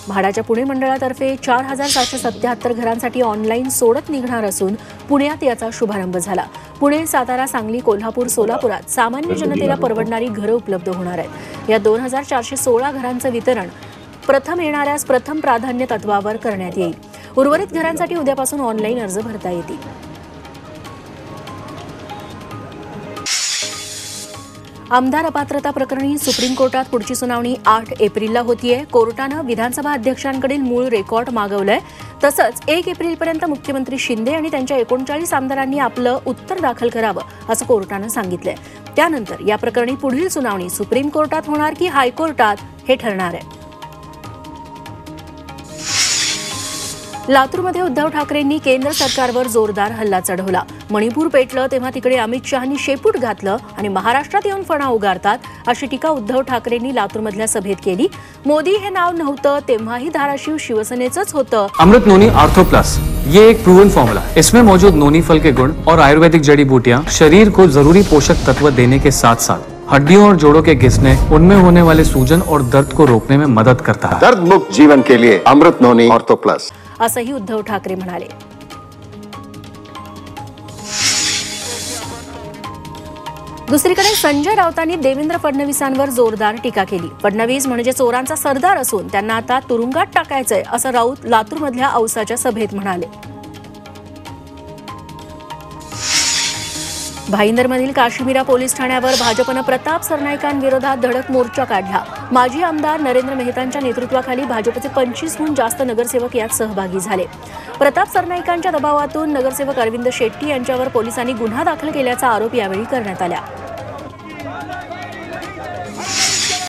म्हाडाच्या पुणे मंडळातर्फे 4777 घरांसाठी ऑनलाईन सोडत निघणार असून पुण्यात याचा शुभारंभ झाला। पुणे, सातारा, सांगली, कोल्हापूर, सोलापुरात सामान्य जनतेला परवडणारी घरं उपलब्ध होणार आहेत। या 2416 घरांचं वितरण प्रथम येणाऱ्यास प्रथम प्राधान्य तत्वावर करण्यात येईल। उर्वरित घरांसाठी उद्यापासून ऑनलाईन अर्ज भरता येतील। आमदार अपात्रता प्रकरणी सुप्रीम कोर्टात पुढची सुनावणी 8 एप्रिलला होतीये। कोर्टानं विधानसभा अध्यक्षांकडील मूळ रेकॉर्ड मागवलंय। तसंच 1 एप्रिलपर्यंत मुख्यमंत्री शिंदे आणि त्यांच्या 39 आमदारांनी आपलं उत्तर दाखल करावं असं कोर्टानं सांगितलंय। त्यानंतर या प्रकरणी पुढील सुनावणी सुप्रीम कोर्टात होणार की हायकोर्टात हे ठरणार आहे। लातूरमध्ये उद्धव ठाकरेंनी केंद्र सरकारवर जोरदार हल्ला चढवला। मणिपूर पेटलं तेव्हा तिकडे अमित शहांनी शेपूट घातलं आणि महाराष्ट्रात येऊन फणा उगारतात अशी टीका उद्धव ठाकरेंनी लातूरमधल्या सभेत केली। मोदी हे नाव नव्हतं तेव्हाही धाराशिव शिवसेनेचंच होतं। अमृत नोनी आर्थो प्लस ये एक प्रूवन फॉर्मूला है। इसमें मौजूद नोनी फल के गुण और आयुर्वेदिक जड़ी बूटियां शरीर को जरूरी पोषक तत्व देने के साथ साथ हड्डियों और जोड़ों के घिसने, उनमें होने वाले सूजन और दर्द को रोकने में मदद करता है। दर्द मुक्त जीवन के लिए अमृत नोनी आर्थो प्लस असंही उद्धव ठाकरे म्हणाले। दुसरीकडे संजय राऊतांनी देवेंद्र फडणवीसांवर जोरदार टीका केली। फडणवीस म्हणजे चोरांचा सरदार असून त्यांना आता तुरुंगात टाकायचंय असं राऊत लातूरमधल्या औसाच्या सभेत म्हणाले। भाईंदरमधील काश्मीरा पोलीस ठाण्यावर भाजपनं प्रताप सरनाईकांविरोधात धडक मोर्चा काढला। माजी आमदार नरेंद्र मेहतांच्या नेतृत्वाखाली भाजपचे 25हून जास्त नगरसेवक यात सहभागी झाले। प्रताप सरनाईकांच्या दबावातून नगरसेवक अरविंद शेट्टी यांच्यावर पोलिसांनी गुन्हा दाखल केल्याचा आरोप यावेळी करण्यात आला।